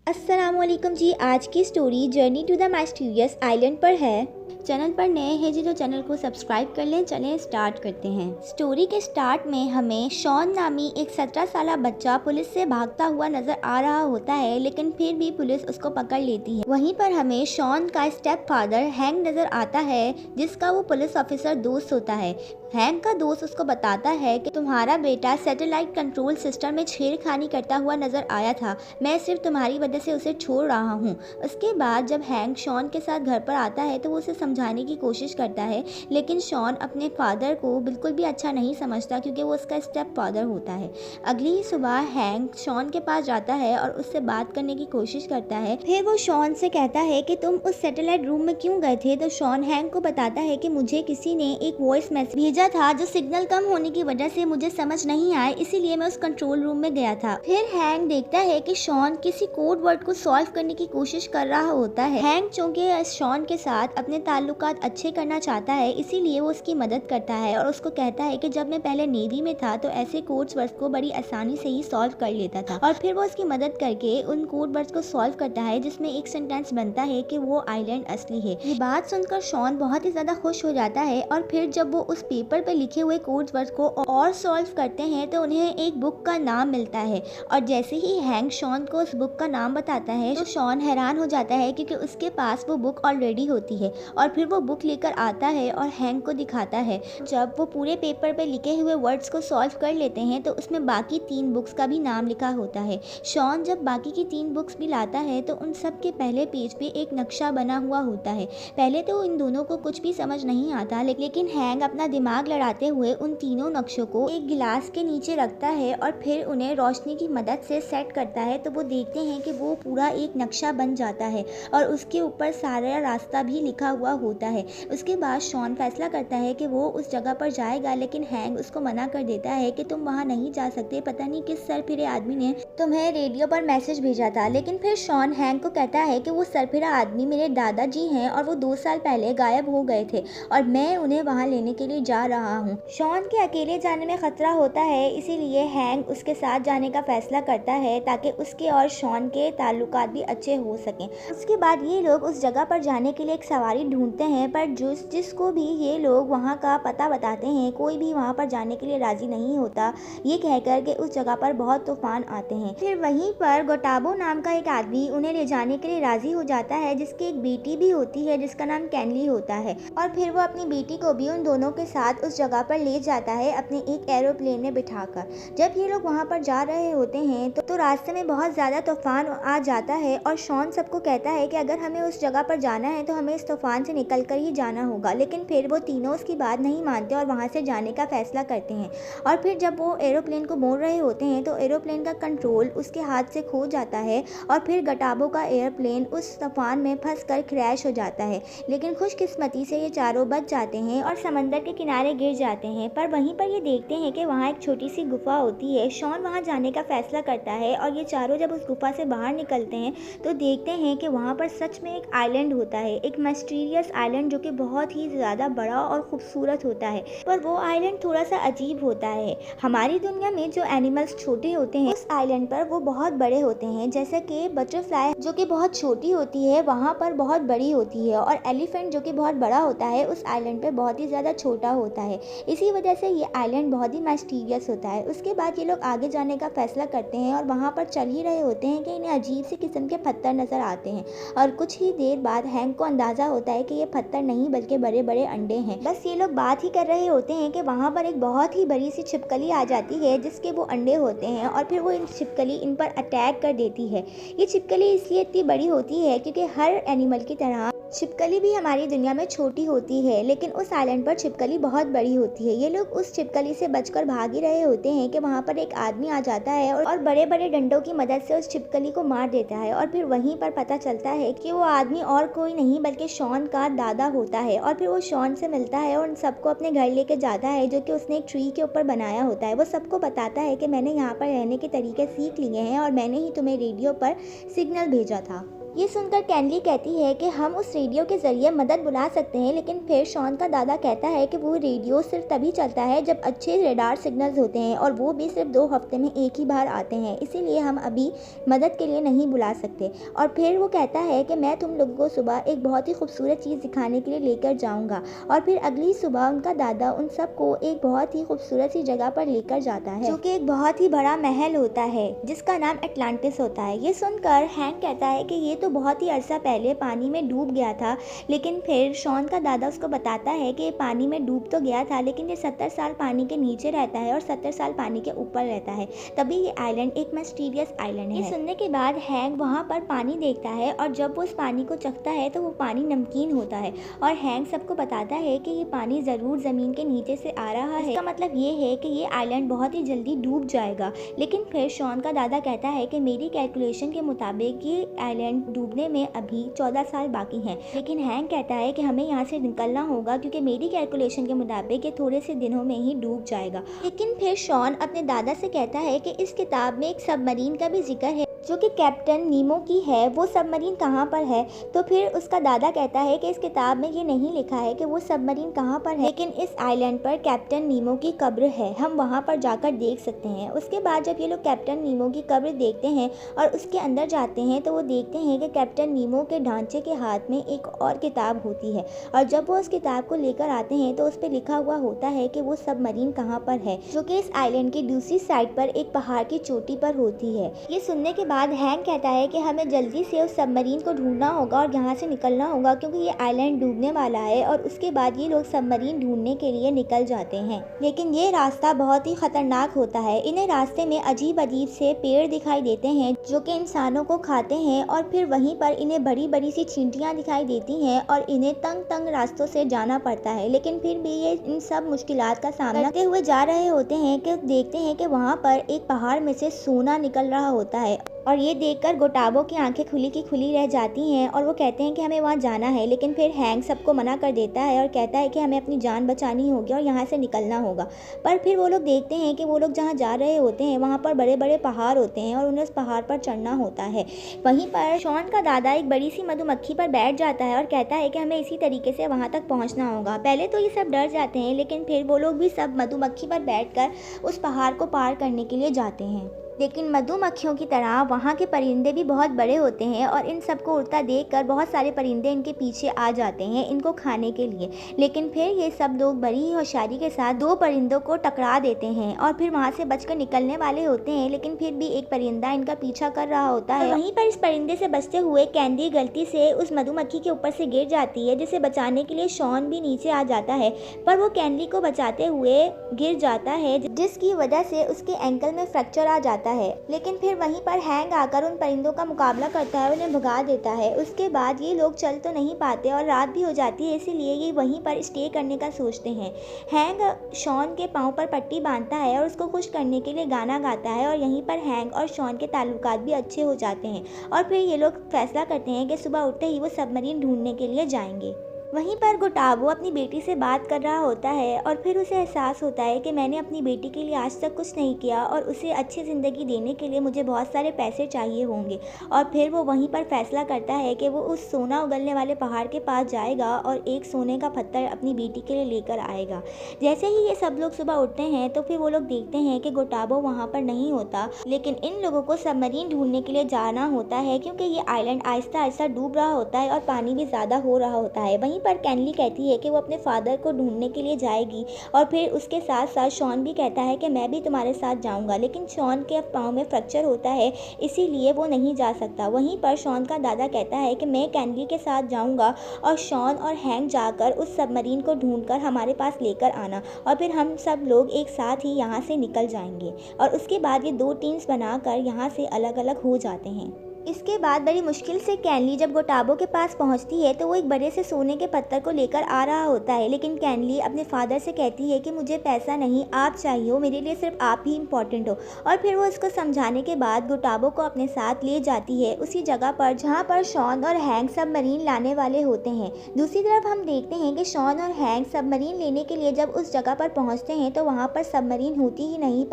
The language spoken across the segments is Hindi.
अस्सलामुअलैकुम जी। आज की story journey to the mysterious island पर है। चैनल पर नए हैं जी तो चैनल को सब्सक्राइब कर लें। चलें स्टार्ट करते हैं। स्टोरी के स्टार्ट में हमें शॉन नामी एक 17 साला बच्चा पुलिस से भागता हुआ नजर आ रहा होता है, लेकिन फिर भी पुलिस उसको पकड़ लेती है। वहीं पर हमें शॉन का स्टेप फादर हैंक नजर आता है, जिसका वो पुलिस ऑफिसर दोस्त होता है। हैंक का दोस्त उसको बताता है कि तुम्हारा बेटा सैटेलाइट कंट्रोल सिस्टम में छेड़खानी करता हुआ नजर आया था, मैं सिर्फ तुम्हारी वजह से उसे छोड़ रहा हूँ। उसके बाद जब हैंक शॉन के साथ घर पर आता है तो वो उसे समझाने की कोशिश करता है, लेकिन शॉन अपने फादर को बिल्कुल भी अच्छा नहीं समझता क्योंकि वो उसका स्टेप फादर होता है। अगली ही सुबह हैंक शॉन के पास जाता है और उससे बात करने की कोशिश करता है। फिर वो शॉन से कहता है कि तुम उस सैटेलाइट रूम में क्यों गए थे, तो शॉन हैंक को बताता है कि मुझे किसी ने एक वॉइस मैसेज भेजा था जो सिग्नल कम होने की वजह से मुझे समझ नहीं आए, इसीलिए मैं उस कंट्रोल रूम में गया था। फिर हैंक देखता है कि शॉन किसी कोड वर्ड को सॉल्व करने की कोशिश कर रहा होता है। हैंक चूंकि शॉन के साथ अपने ताल्लुकात अच्छे करना चाहता है, इसीलिए वो उसकी मदद करता है और उसको कहता है कि जब मैं पहले नेवी में था तो ऐसे कोड वर्ड्स को बड़ी आसानी से ही सॉल्व कर लेता था, और फिर वो उसकी मदद करके उन कोड वर्ड्स को सॉल्व करता है जिसमें एक सेंटेंस बनता है कि वो आइलैंड असली है। ये बात सुनकर शॉन बहुत ही ज्यादा खुश हो जाता है, और फिर जब वो उस पेपर पे लिखे हुए कोड वर्ड्स को और सॉल्व करते हैं तो उन्हें एक बुक का नाम मिलता है। और जैसे ही हैंक शॉन को उस बुक का नाम बताता है तो शॉन हैरान हो जाता है क्योंकि उसके पास वो बुक ऑलरेडी होती है, और फिर वो बुक लेकर आता है और हैंक को दिखाता है। जब वो पूरे पेपर पे लिखे हुए वर्ड्स को सॉल्व कर लेते हैं तो उसमें बाकी 3 बुक्स का भी नाम लिखा होता है। शॉन जब बाकी की 3 बुक्स भी लाता है तो उन सब के पहले पेज पे एक नक्शा बना हुआ होता है। पहले तो इन दोनों को कुछ भी समझ नहीं आता, लेकिन हैंक अपना दिमाग लड़ाते हुए उन तीनों नक्शों को एक गिलास के नीचे रखता है और फिर उन्हें रोशनी की मदद से सेट करता है। तो वो देखते हैं कि वो पूरा एक नक्शा बन जाता है और उसके ऊपर सारा रास्ता भी लिखा हुआ होता है। उसके बाद शॉन फैसला करता है कि वो उस जगह पर जाएगा, लेकिन हैंक उसको मना कर देता है कि तुम वहाँ नहीं जा सकते, पता नहीं किस सरफिरे आदमी ने तुम्हें रेडियो पर मैसेज भेजा था। लेकिन फिर शॉन हैंक को कहता है कि वो सरफिरा आदमी मेरे दादाजी हैं और वो 2 साल पहले गायब हो गए थे और मैं उन्हें वहाँ लेने के लिए जा रहा हूँ। शॉन के अकेले जाने में खतरा होता है, इसीलिए हैंक उसके साथ जाने का फैसला करता है ताकि उसके और शॉन के ताल्लुकात भी अच्छे हो सकें। उसके बाद ये लोग उस जगह पर जाने के लिए एक सवारी ढूंढते हैं, पर जिसको भी ये लोग वहाँ का पता बताते हैं कोई भी वहाँ पर जाने के लिए राजी नहीं होता, ये कहकर के उस जगह पर बहुत तूफान आते हैं। फिर वहीं पर गोटाबो नाम का एक आदमी उन्हें ले जाने के लिए राजी हो जाता है, जिसकी एक बेटी भी होती है जिसका नाम कैनली होता है, और फिर वो अपनी बेटी को भी उन दोनों के साथ उस जगह पर ले जाता है अपने एक एरोप्लेन में बिठाकर। जब ये लोग वहाँ पर जा रहे होते हैं तो रास्ते में बहुत ज़्यादा तूफान आ जाता है, और शॉन सबको कहता है कि अगर हमें उस जगह पर जाना है तो हमें इस तूफान से निकल कर ही जाना होगा। लेकिन फिर वो तीनों उसकी बात नहीं मानते और वहाँ से जाने का फैसला करते हैं। और फिर जब वो एरोप्लेन को मोड़ रहे होते हैं तो एरोप्लेन का कंट्रोल उसके हाथ से खो जाता है, और फिर गटाबो का एयरप्लेन उस तूफान में फंस कर क्रैश हो जाता है। लेकिन खुशकिस्मती से ये चारों बच जाते हैं और समंदर के किनारे गिर जाते हैं। पर वहीं पर ये देखते हैं कि वहाँ एक छोटी सी गुफा होती है। शॉन वहाँ जाने का फैसला करता है, और ये चारों जब उस गुफा से बाहर निकलते हैं तो देखते हैं कि वहाँ पर सच में एक आइलैंड होता है, एक मिस्टीरियस आइलैंड जो कि बहुत ही ज़्यादा बड़ा और खूबसूरत होता है। पर वो आइलैंड थोड़ा सा अजीब होता है। हमारी दुनिया में जो एनिमल्स छोटे होते हैं उस आइलैंड पर वो बहुत बड़े होते हैं, जैसे कि बटरफ्लाई जो कि बहुत छोटी होती है वहाँ पर बहुत बड़ी होती है, और एलिफेंट जो कि बहुत बड़ा होता है उस आइलैंड पर बहुत ही ज़्यादा छोटा होता है। इसी वजह से ये आइलैंड बहुत ही मिस्टीरियस होता है। उसके बाद ये लोग आगे जाने का फैसला करते हैं और वहाँ पर चल ही रहे होते हैं कि इन्हें अजीब सी किस्म के पत्थर नज़र आते हैं, और कुछ ही देर बाद हैंक को अंदाज़ा होता है कि ये पत्थर नहीं बल्कि बड़े बड़े अंडे हैं। बस ये लोग बात ही कर रहे होते हैं कि वहाँ पर एक बहुत ही बड़ी सी छिपकली आ जाती है जिसके वो अंडे होते हैं, और फिर वो छिपकली इन पर अटैक कर देती है। ये छिपकली इसलिए इतनी बड़ी होती है क्योंकि हर एनिमल की तरह छिपकली भी हमारी दुनिया में छोटी होती है, लेकिन उस आइलैंड पर छिपकली बहुत बड़ी होती है। ये लोग उस छिपकली से बचकर भाग ही रहे होते हैं कि वहाँ पर एक आदमी आ जाता है और बड़े बड़े डंडों की मदद से उस छिपकली को मार देता है, और फिर वहीं पर पता चलता है कि वो आदमी और कोई नहीं बल्कि शॉन का दादा होता है। और फिर वो शॉन से मिलता है और उन सबको अपने घर लेके जाता है जो कि उसने एक ट्री के ऊपर बनाया होता है। वो सबको बताता है कि मैंने यहाँ पर रहने के तरीके सीख लिए हैं और मैंने ही तुम्हें रेडियो पर सिग्नल भेजा था। ये सुनकर कैनली कहती है कि हम उस रेडियो के ज़रिए मदद बुला सकते हैं, लेकिन फिर शॉन का दादा कहता है कि वो रेडियो सिर्फ तभी चलता है जब अच्छे रेडार सिग्नल्स होते हैं और वो भी सिर्फ 2 हफ्ते में एक ही बार आते हैं, इसीलिए हम अभी मदद के लिए नहीं बुला सकते। और फिर वो कहता है कि मैं तुम लोगों को सुबह एक बहुत ही खूबसूरत चीज़ दिखाने के लिए लेकर जाऊँगा। और फिर अगली सुबह उनका दादा उन सबको एक बहुत ही खूबसूरत सी जगह पर लेकर जाता है, जो कि एक बहुत ही बड़ा महल होता है जिसका नाम एटलांटिस होता है। ये सुनकर हैंक कहता है कि ये तो बहुत ही अरसा पहले पानी में डूब गया था, लेकिन फिर शॉन का दादा उसको बताता है कि पानी में डूब तो गया था, लेकिन ये 70 साल पानी के नीचे रहता है और 70 साल पानी के ऊपर रहता है, तभी ये आइलैंड एक मिस्टीरियस आइलैंड है। ये सुनने के बाद हैंक वहाँ पर पानी देखता है और जब वो उस पानी को चखता है तो वो पानी नमकीन होता है और हैंक सबको बताता है कि ये पानी ज़रूर ज़मीन के नीचे से आ रहा है, इसका मतलब ये है कि ये आइलैंड बहुत ही जल्दी डूब जाएगा। लेकिन फिर शॉन का दादा कहता है कि मेरी कैलकुलेशन के मुताबिक ये आइलैंड डूबने में अभी 14 साल बाकी हैं, लेकिन हैंक कहता है कि हमें यहाँ से निकलना होगा क्योंकि मेरी कैलकुलेशन के मुताबिक ये थोड़े से दिनों में ही डूब जाएगा। लेकिन फिर शॉन अपने दादा से कहता है कि इस किताब में एक सबमरीन का भी जिक्र है जो कि कैप्टन नीमो की है, वो सबमरीन कहाँ पर है? तो फिर उसका दादा कहता है कि इस किताब में ये नहीं लिखा है कि वो सबमरीन कहाँ पर है, लेकिन इस आइलैंड पर कैप्टन नीमो की कब्र है, हम वहाँ पर जाकर देख सकते हैं। उसके बाद जब ये लोग कैप्टन नीमो की कब्र देखते हैं और उसके अंदर जाते हैं तो वो देखते हैं कि कैप्टन नीमो के ढांचे के हाथ में एक और किताब होती है और जब वो उस किताब को लेकर आते हैं तो उस पर लिखा हुआ होता है कि वो सबमरीन कहाँ पर है, जो कि इस आइलैंड की दूसरी साइड पर एक पहाड़ की चोटी पर होती है। ये सुनने के बाद हैंक कहता है कि हमें जल्दी से उस सबमरीन को ढूंढना होगा और यहाँ से निकलना होगा क्योंकि ये आइलैंड डूबने वाला है। और उसके बाद ये लोग सबमरीन ढूंढने के लिए निकल जाते हैं, लेकिन ये रास्ता बहुत ही खतरनाक होता है। इन्हें रास्ते में अजीब अजीब से पेड़ दिखाई देते हैं जो कि इंसानों को खाते हैं और फिर वहीं पर इन्हें बड़ी बड़ी सी चींटियाँ दिखाई देती हैं और इन्हें तंग तंग रास्तों से जाना पड़ता है। लेकिन फिर भी ये इन सब मुश्किलात का सामना करते हुए जा रहे होते हैं कि देखते हैं कि वहाँ पर एक पहाड़ में से सोना निकल रहा होता है और ये देखकर गोटाबो की आंखें खुली की खुली रह जाती हैं और वो कहते हैं कि हमें वहाँ जाना है। लेकिन फिर हैंक सबको मना कर देता है और कहता है कि हमें अपनी जान बचानी होगी और यहाँ से निकलना होगा। पर फिर वो लोग देखते हैं कि वो लोग जहाँ जा रहे होते हैं वहाँ पर बड़े बड़े पहाड़ होते हैं और उन्हें उस पहाड़ पर चढ़ना होता है। वहीं पर शॉन का दादा एक बड़ी सी मधुमक्खी पर बैठ जाता है और कहता है कि हमें इसी तरीके से वहाँ तक पहुँचना होगा। पहले तो ये सब डर जाते हैं, लेकिन फिर वो लोग भी सब मधुमक्खी पर बैठकर उस पहाड़ को पार करने के लिए जाते हैं। लेकिन मधुमक्खियों की तरह वहाँ के परिंदे भी बहुत बड़े होते हैं और इन सबको उड़ता देखकर बहुत सारे परिंदे इनके पीछे आ जाते हैं इनको खाने के लिए। लेकिन फिर ये सब लोग बड़ी ही होशियारी के साथ 2 परिंदों को टकरा देते हैं और फिर वहाँ से बचकर निकलने वाले होते हैं, लेकिन फिर भी एक परिंदा इनका पीछा कर रहा होता है। वहीं पर इस परिंदे से बचते हुए कैंडी गलती से उस मधुमक्खी के ऊपर से गिर जाती है, जिसे बचाने के लिए शॉन भी नीचे आ जाता है, पर वो कैंडी को बचाते हुए गिर जाता है जिसकी वजह से उसके एंकल में फ्रैक्चर आ जाता है। लेकिन फिर वहीं पर हैंक आकर उन परिंदों का मुकाबला करता है, उन्हें भगा देता है। उसके बाद ये लोग चल तो नहीं पाते और रात भी हो जाती है, इसीलिए ये वहीं पर स्टे करने का सोचते हैं। हैंक शॉन के पाँव पर पट्टी बांधता है और उसको खुश करने के लिए गाना गाता है और यहीं पर हैंक और शॉन के ताल्लुकात भी अच्छे हो जाते हैं और फिर ये लोग फैसला करते हैं कि सुबह उठते ही वो सबमरीन ढूंढने के लिए जाएंगे। वहीं पर गोटाबो अपनी बेटी से बात कर रहा होता है और फिर उसे एहसास होता है कि मैंने अपनी बेटी के लिए आज तक कुछ नहीं किया और उसे अच्छी ज़िंदगी देने के लिए मुझे बहुत सारे पैसे चाहिए होंगे। और फिर वो वहीं पर फैसला करता है कि वो उस सोना उगलने वाले पहाड़ के पास जाएगा और एक सोने का पत्थर अपनी बेटी के लिए लेकर आएगा। जैसे ही ये सब लोग सुबह उठते हैं तो फिर वो लोग देखते हैं कि गोटाबो वहाँ पर नहीं होता, लेकिन इन लोगों को सबमरीन ढूंढने के लिए जाना होता है क्योंकि ये आइलैंड आहिस्ता आहिस्ता डूब रहा होता है और पानी भी ज़्यादा हो रहा होता है। वहीं पर कैनली कहती है कि वो अपने फादर को ढूंढने के लिए जाएगी और फिर उसके साथ साथ शॉन भी कहता है कि मैं भी तुम्हारे साथ जाऊंगा, लेकिन शॉन के पाँव में फ्रैक्चर होता है इसीलिए वो नहीं जा सकता। वहीं पर शॉन का दादा कहता है कि मैं कैनली के साथ जाऊंगा और शॉन और हैंक जाकर उस सबमरीन को ढूंढकर हमारे पास लेकर आना और फिर हम सब लोग एक साथ ही यहाँ से निकल जाएंगे। और उसके बाद ये 2 टीम्स बनाकर यहाँ से अलग अलग हो जाते हैं। इसके बाद बड़ी मुश्किल से कैनली जब गोटाबो के पास पहुंचती है तो वो एक बड़े से सोने के पत्थर को लेकर आ रहा होता है, लेकिन कैनली अपने फादर से कहती है कि मुझे पैसा नहीं, आप चाहिए हो, मेरे लिए सिर्फ आप ही इम्पोर्टेंट हो। और फिर वो उसको समझाने के बाद गोटाबो को अपने साथ ले जाती है उसी जगह पर जहाँ पर शॉन और हैंक सबमरीन लाने वाले होते हैं। दूसरी तरफ हम देखते हैं कि शॉन और हैंक सबमरीन लेने के लिए जब उस जगह पर पहुँचते हैं तो वहाँ पर सबमरीन होती ही नहीं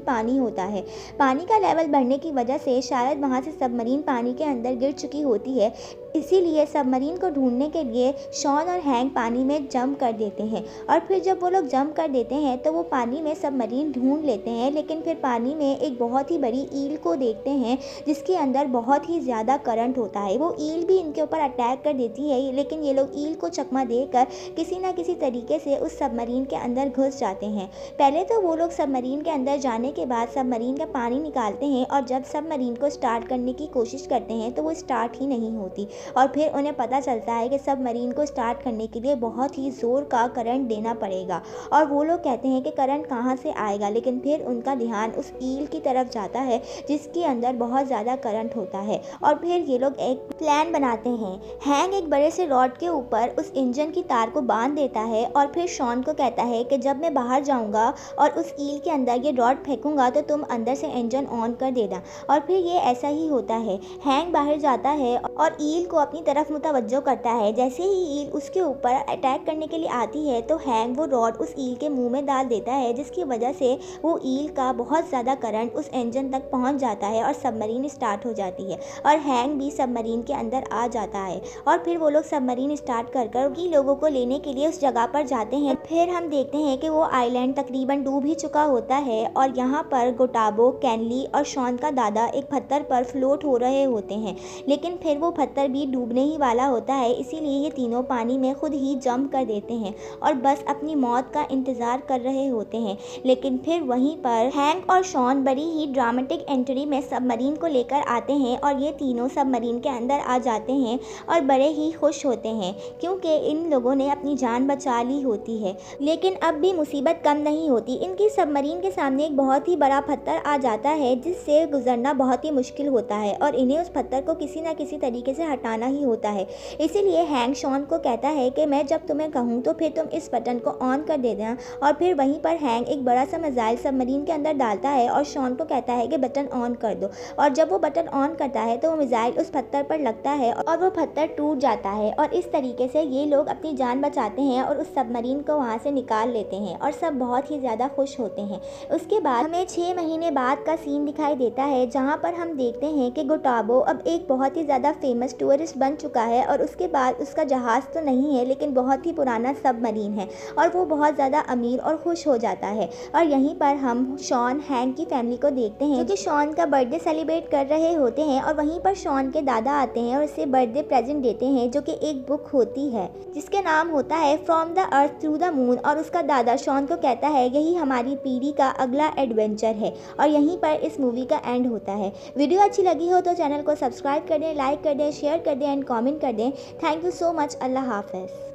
पानी होता है। पानी का लेवल बढ़ने की वजह से शायद वहाँ से सबमरीन पानी के अंदर गिर चुकी होती है। इसीलिए सबमरीन को ढूंढने के लिए शॉन और हैंक पानी में जंप कर देते हैं और फिर जब वो लोग जंप कर देते हैं तो वो पानी में सबमरीन ढूंढ लेते हैं, लेकिन फिर पानी में एक बहुत ही बड़ी ईल को देखते हैं जिसके अंदर बहुत ही ज़्यादा करंट होता है। वो ईल भी इनके ऊपर अटैक कर देती है, लेकिन ये लोग ईल को चकमा देकर किसी ना किसी तरीके से उस सबमरीन के अंदर घुस जाते हैं। पहले तो वो लोग सबमरीन के अंदर जाने के बाद सबमरीन का पानी निकालते हैं और जब सबमरीन को स्टार्ट करने की कोशिश करते हैं तो वो स्टार्ट ही नहीं होती और फिर उन्हें पता चलता है कि सबमरीन को स्टार्ट करने के लिए बहुत ही ज़ोर का करंट देना पड़ेगा और वो लोग कहते हैं कि करंट कहाँ से आएगा, लेकिन फिर उनका ध्यान उस ईल की तरफ जाता है जिसके अंदर बहुत ज़्यादा करंट होता है और फिर ये लोग एक प्लान बनाते हैं। हैंक एक बड़े से रॉड के ऊपर उस इंजन की तार को बांध देता है और फिर शॉन को कहता है कि जब मैं बाहर जाऊँगा और उस ईल के अंदर ये रॉड फेंकूँगा तो तुम अंदर से इंजन ऑन कर देना और फिर ये ऐसा ही होता है। हैंक बाहर जाता है और ईल को अपनी तरफ मुतवज्जो करता है। जैसे ही ईल उसके ऊपर अटैक करने के लिए आती है तो हैंक वो रॉड उस ईल के मुंह में डाल देता है, जिसकी वजह से वो ईल का बहुत ज़्यादा करंट उस इंजन तक पहुंच जाता है और सबमरीन स्टार्ट हो जाती है और हैंक भी सबमरीन के अंदर आ जाता है और फिर वो लोग सबमरीन स्टार्ट कर लोगों को लेने के लिए उस जगह पर जाते हैं। फिर हम देखते हैं कि वो आइलैंड तकरीबन डूब ही चुका होता है और यहाँ पर गुटाबो, कैनली और शॉन का दादा एक पत्थर पर फ्लोट हो रहे होते हैं, लेकिन फिर वो पत्थर भी डूबने ही वाला होता है। इसीलिए ये तीनों पानी में खुद ही जंप कर देते हैं और बस अपनी मौत का इंतज़ार कर रहे होते हैं। लेकिन फिर वहीं पर हैंक और शॉन बड़ी ही ड्रामेटिक एंट्री में सबमरीन को लेकर आते हैं और ये तीनों सबमरीन के अंदर आ जाते हैं और बड़े ही खुश होते हैं क्योंकि इन लोगों ने अपनी जान बचा ली होती है। लेकिन अब भी मुसीबत कम नहीं होती। इनकी सबमरीन के सामने एक बहुत ही बड़ा पत्थर आ जाता है जिससे गुजरना बहुत ही मुश्किल होता है और इन्हें उस पत्थर को किसी न किसी तरीके से हटाना ही होता है। इसीलिए हैंक शॉन को कहता है कि मैं जब तुम्हें कहूँ तो फिर तुम इस बटन को ऑन कर देना और फिर वहीं पर हैंक एक बड़ा सा मिसाइल सबमरीन के अंदर डालता है और शॉन को कहता है कि बटन ऑन कर दो और जब वो बटन ऑन करता है तो वो मिसाइल उस पत्थर पर लगता है और वो पत्थर टूट जाता है और इस तरीके से ये लोग अपनी जान बचाते हैं और उस सबमरीन को वहाँ से निकाल लेते हैं और सब बहुत ही ज़्यादा खुश होते हैं। उसके बाद हमें 6 महीने बाद का सीन दिखाई देता है जहाँ पर हम देखते हैं कि गुटाबो अब एक बहुत ही ज़्यादा फेमस टूरिस्ट बन चुका है और उसके बाद उसका जहाज़ तो नहीं है लेकिन बहुत ही पुराना सबमरीन है और वो बहुत ज़्यादा अमीर और खुश हो जाता है। और यहीं पर हम शॉन हैंक की फैमिली को देखते हैं जो कि शॉन का बर्थडे सेलिब्रेट कर रहे होते हैं और वहीं पर शॉन के दादा आते हैं और उसे बर्थडे प्रेजेंट देते हैं जो कि एक बुक होती है जिसके नाम होता है from the earth through the moon और उसका दादा शॉन को कहता है यही हमारी पीढ़ी का अगला एडवेंचर है। और यहीं पर इस मूवी का एंड होता है। वीडियो अच्छी लगी हो तो चैनल को सब्सक्राइब कर दें, लाइक कर दें, शेयर कर दें एंड कमेंट कर दें। Thank you so much. अल्लाह हाफ़िज़।